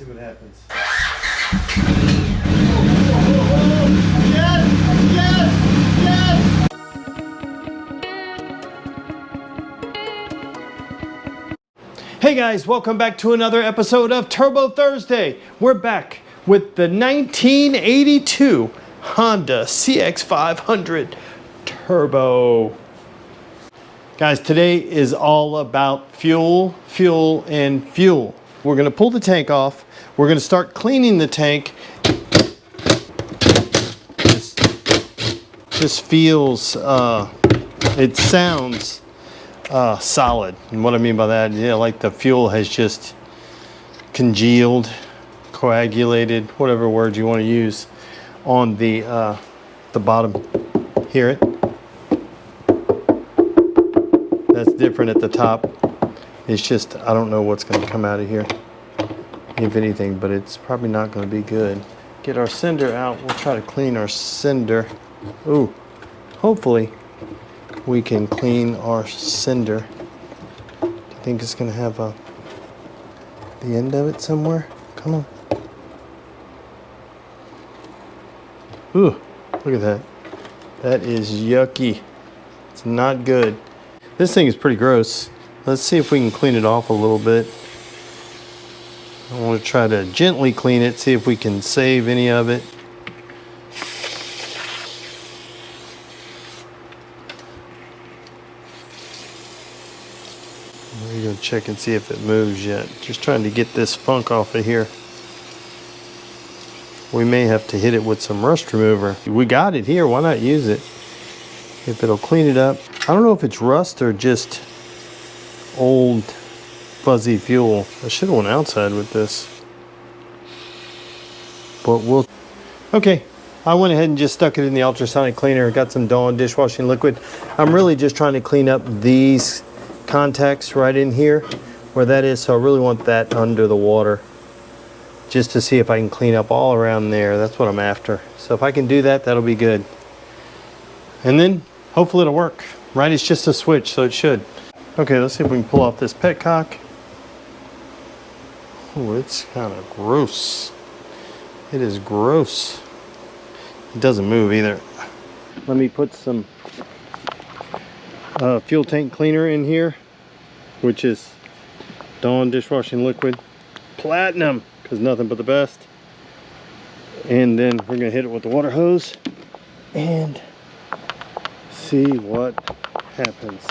See what happens. Yes! Yes! Yes! Hey guys, welcome back to another episode of Turbo Thursday. We're back with the 1982 Honda CX500 Turbo. Guys, today is all about fuel, fuel, and fuel. We're gonna pull the tank off. We're gonna start cleaning the tank. This feels, it sounds solid. And what I mean by that, yeah, like the fuel has just congealed, coagulated, whatever word you want to use, on the bottom. Hear it? That's different at the top. It's just, I don't know what's going to come out of here, if anything, but it's probably not going to be good. Get our sender out. We'll try to clean our sender. Ooh, hopefully we can clean our sender. Do you think it's going to have the end of it somewhere? Come on. Ooh, look at that. That is yucky. It's not good. This thing is pretty gross. Let's see if we can clean it off a little bit. I want to try to gently clean it, see if we can save any of it. We're going to check and see if it moves yet. Just trying to get this funk off of here. We may have to hit it with some rust remover. We got it here, why not use it? If it'll clean it up. I don't know if it's rust or just old fuzzy fuel. I should have went outside with this. But we'll... Okay, I went ahead and just stuck it in the ultrasonic cleaner. Got some Dawn dishwashing liquid. I'm really just trying to clean up these contacts right in here where that is, so I really want that under the water just to see if I can clean up all around there. That's what I'm after. So if I can do that, that'll be good. And then hopefully it'll work, right? It's just a switch, so it should. Okay, let's see if we can pull off this petcock. Oh, it's kind of gross. It is gross. It doesn't move either. Let me put some fuel tank cleaner in here, which is Dawn dishwashing liquid platinum, because nothing but the best. And then we're gonna hit it with the water hose and see what happens.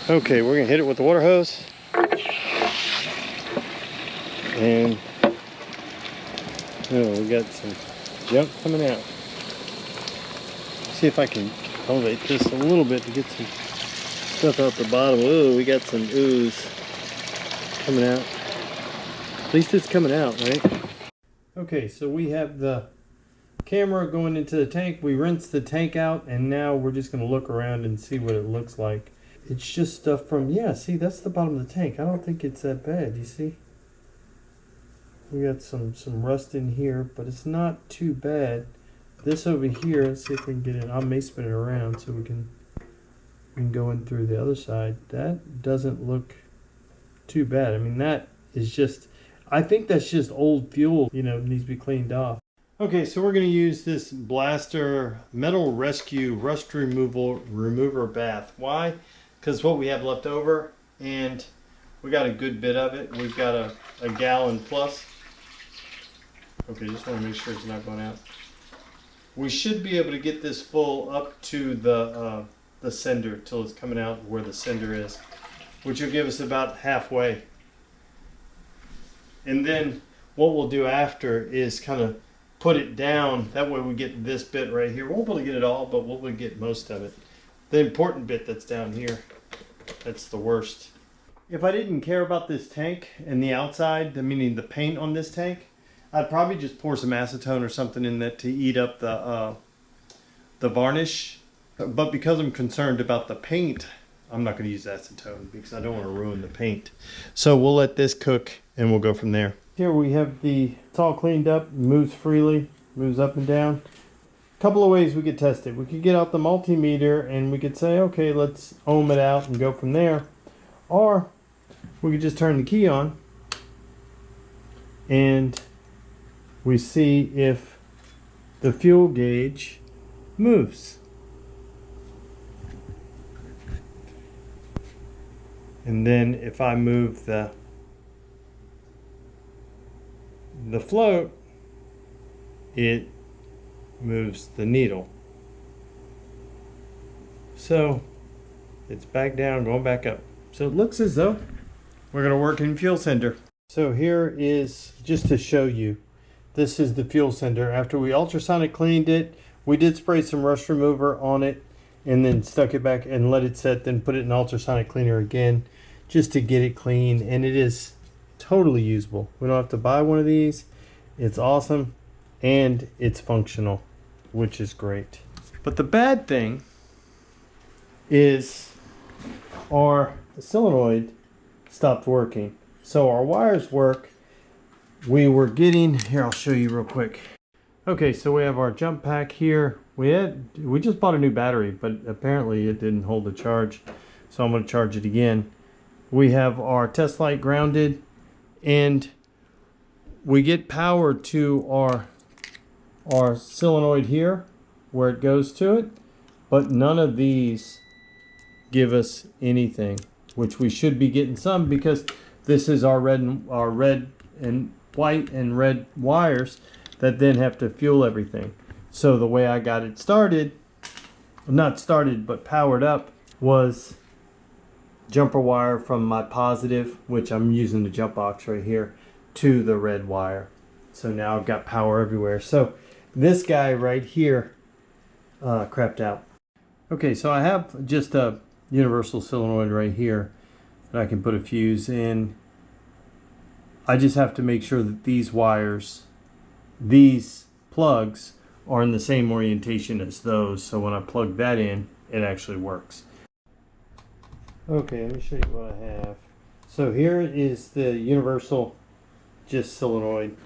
Okay, we're gonna hit it with the water hose and we got some junk coming out. See if I can elevate this a little bit to get some stuff out the bottom. Ooh, we got some ooze coming out. At least it's coming out, right? Okay, so we have the camera going into the tank. We rinsed the tank out, and now we're just going to look around and see what it looks like. It's just stuff from, yeah, see, that's the bottom of the tank. I don't think it's that bad, you see? We got some rust in here, but it's not too bad. This over here, let's see if we can get it. I may spin it around so we can go in through the other side. That doesn't look too bad. I mean, that is just, I think that's just old fuel, you know, needs to be cleaned off. Okay, so we're going to use this Blaster Metal Rescue Rust Remover Bath. Why? Because what we have left over, and we got a good bit of it. We've got a gallon plus. Okay, just want to make sure it's not going out. We should be able to get this full up to the sender till it's coming out where the sender is, which will give us about halfway. And then what we'll do after is kind of put it down. That way we get this bit right here. We won't be able to get it all, but we'll get most of it. The important bit that's down here, that's the worst. If I didn't care about this tank and the outside, meaning the paint on this tank, I'd probably just pour some acetone or something in that to eat up the varnish. But because I'm concerned about the paint, I'm not going to use acetone because I don't want to ruin the paint. So we'll let this cook and we'll go from there. Here we have it's all cleaned up, moves freely, moves up and down. A couple of ways we could test it. We could get out the multimeter and we could say, okay, let's ohm it out and go from there. Or we could just turn the key on and we see if the fuel gauge moves. And then if I move the float, it moves the needle. So it's back down, going back up. So it looks as though we're going to work in fuel sender. So here is, just to show you, this is the fuel sender. After we ultrasonic cleaned it, we did spray some rust remover on it and then stuck it back and let it set, then put it in ultrasonic cleaner again just to get it clean. And it is totally usable. We don't have to buy one of these. It's awesome and it's functional, which is great. But the bad thing is our solenoid stopped working. So our wires work. We were getting, here I'll show you real quick. Okay, so we have our jump pack here. We just bought a new battery, but apparently it didn't hold the charge. So I'm going to charge it again. We have our test light grounded, and we get power to our solenoid here where it goes to it, but none of these give us anything, which we should be getting some because this is our red and white and red wires that then have to fuel everything. So the way I got it started, not started but powered up, was jumper wire from my positive, which I'm using the jump box right here, to the red wire. So now I've got power everywhere. So this guy right here crapped out. Okay, so I have just a universal solenoid right here that I can put a fuse in. I just have to make sure that these wires, these plugs, are in the same orientation as those, so when I plug that in, it actually works. Okay, let me show you what I have. So here is the universal just solenoid.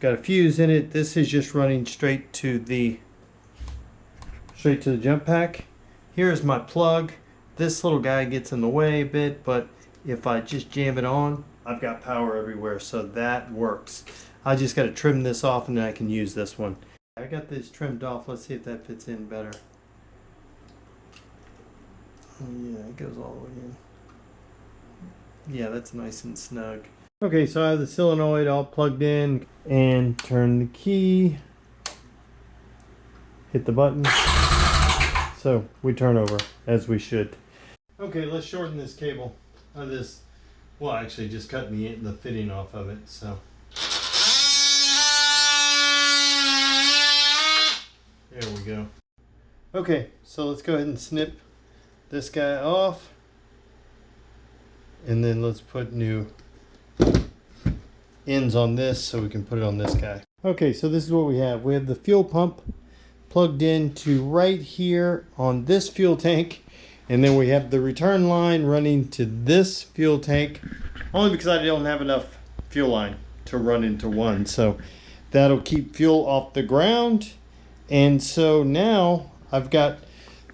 Got a fuse in it. This is just running straight to the jump pack. Here's my plug. This little guy gets in the way a bit, but if I just jam it on, I've got power everywhere, so that works. I just got to trim this off and then I can use this one. I got this trimmed off. Let's see if that fits in better. Oh, yeah, it goes all the way in. Yeah, that's nice and snug. Okay, so I have the solenoid all plugged in, and turn the key, hit the button. So we turn over as we should. Okay, let's shorten this cable. Well, actually just cutting the fitting off of it. So there we go. Okay, so let's go ahead and snip this guy off, and then let's put new ends on this so we can put it on this guy. Okay, so this is what we have. We have the fuel pump plugged in to right here on this fuel tank, and then we have the return line running to this fuel tank, only because I don't have enough fuel line to run into one. So that'll keep fuel off the ground. And so now I've got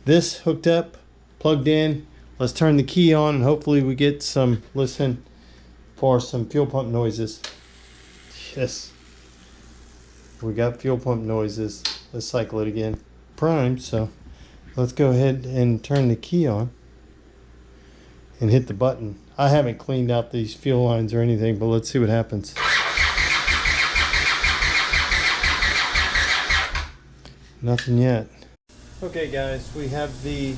this hooked up, plugged in. Let's turn the key on and hopefully we get some, listen for some fuel pump noises. Yes, we got fuel pump noises. Let's cycle it again. Primed, so let's go ahead and turn the key on and hit the button. I haven't cleaned out these fuel lines or anything, but let's see what happens. Nothing yet. Okay guys, we have the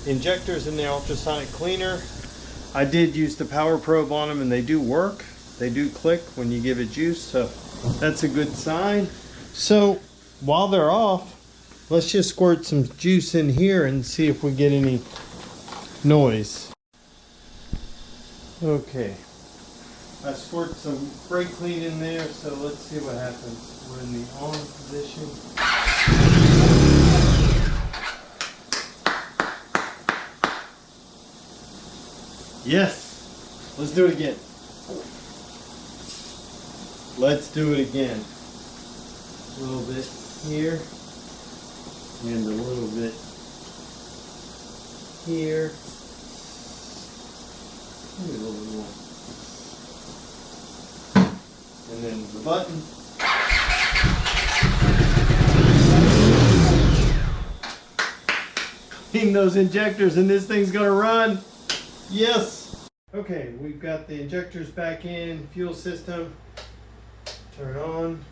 injectors in the ultrasonic cleaner. I did use the power probe on them and they do work. They do click when you give it juice, so that's a good sign. So while they're off, let's just squirt some juice in here and see if we get any noise. Okay, I squirt some brake clean in there, so let's see what happens. We're in the on position. Yes, let's do it again. Let's do it again. A little bit here and a little bit here. Maybe a little bit more. And then the button. Clean those injectors and this thing's gonna run. Yes. Okay, we've got the injectors back in, fuel system. Turn on.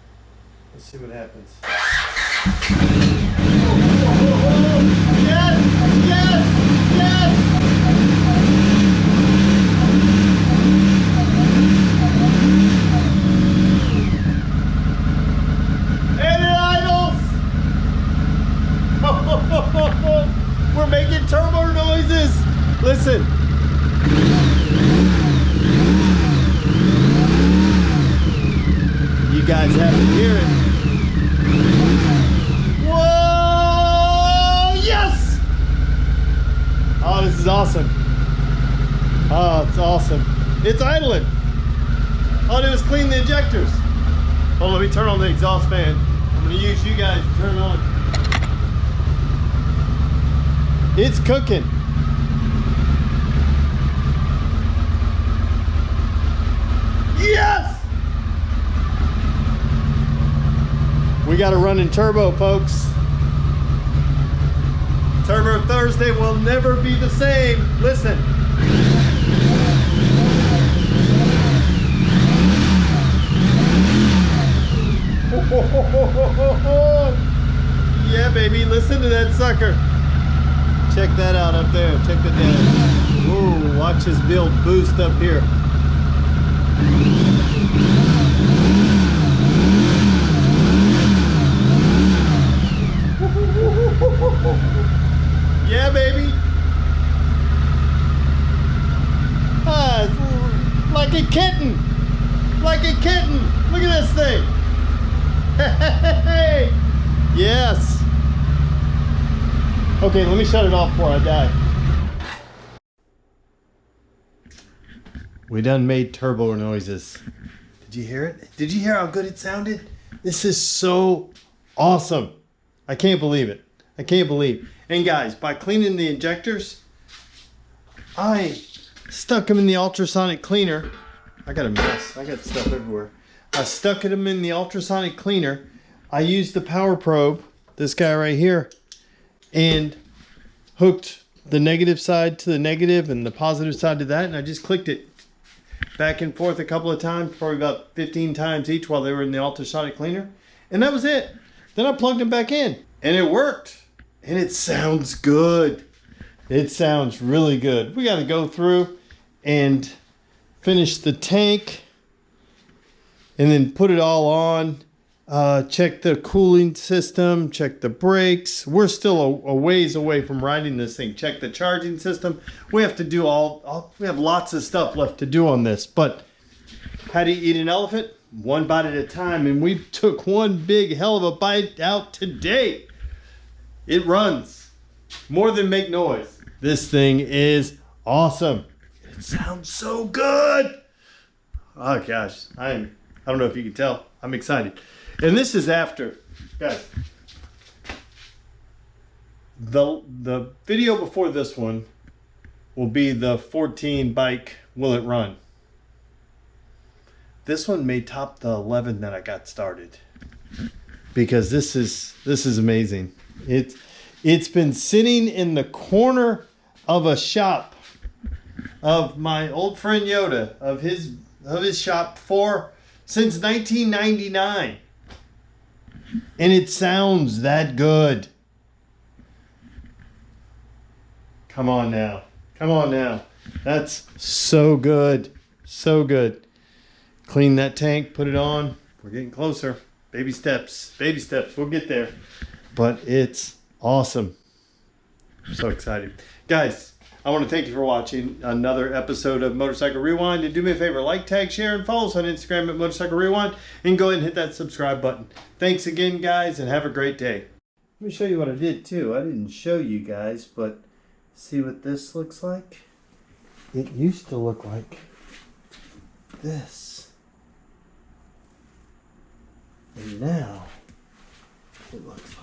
Let's see what happens. Yes! Yes! Yes! And it idles! We're making turbo noises! Listen! You guys have to hear it. Whoa! Yes! Oh, this is awesome. Oh, it's awesome. It's idling. All I did was clean the injectors. Oh, let me turn on the exhaust fan. I'm going to use you guys to turn it on. It's cooking. Yes! We got a running turbo, folks. Turbo Thursday will never be the same. Listen. Yeah, baby, listen to that sucker. Check that out up there. Check that down. Ooh, watch his build boost up here. Yeah, baby. Ah, like a kitten. Like a kitten. Look at this thing. Hey. Yes. Okay, let me shut it off before I die. We done made turbo noises. Did you hear it? Did you hear how good it sounded? This is so awesome. I can't believe it. I can't believe. And guys, by cleaning the injectors, I stuck them in the ultrasonic cleaner. I got a mess. I got stuff everywhere. I stuck them in the ultrasonic cleaner. I used the power probe, this guy right here, and hooked the negative side to the negative and the positive side to that, and I just clicked it back and forth a couple of times, probably about 15 times each while they were in the ultrasonic cleaner, and that was it. Then I plugged them back in, and it worked, and it sounds good. It sounds really good. We got to go through and finish the tank and then put it all on. Check the cooling system, check the brakes. We're still a ways away from riding this thing. Check the charging system. We have to do we have lots of stuff left to do on this, but how do you eat an elephant? One bite at a time, and we took one big hell of a bite out today. It runs more than make noise. This thing is awesome. It sounds so good. Oh gosh, I don't know if you can tell. I'm excited. And this is after, guys, the video before this one will be the 14 bike Will It Run. This one may top the 11 that I got started, because this is amazing. It's been sitting in the corner of a shop of my old friend Yoda, of his shop since 1999. And it sounds that good. Come on now. Come on now. That's so good. So good. Clean that tank, put it on. We're getting closer. Baby steps. Baby steps. We'll get there. But it's awesome. I'm so excited. Guys, I want to thank you for watching another episode of Motorcycle Rewind. And do me a favor, like, tag, share, and follow us on Instagram at Motorcycle Rewind. And go ahead and hit that subscribe button. Thanks again, guys, and have a great day. Let me show you what I did, too. I didn't show you guys, but see what this looks like? It used to look like this. And now it looks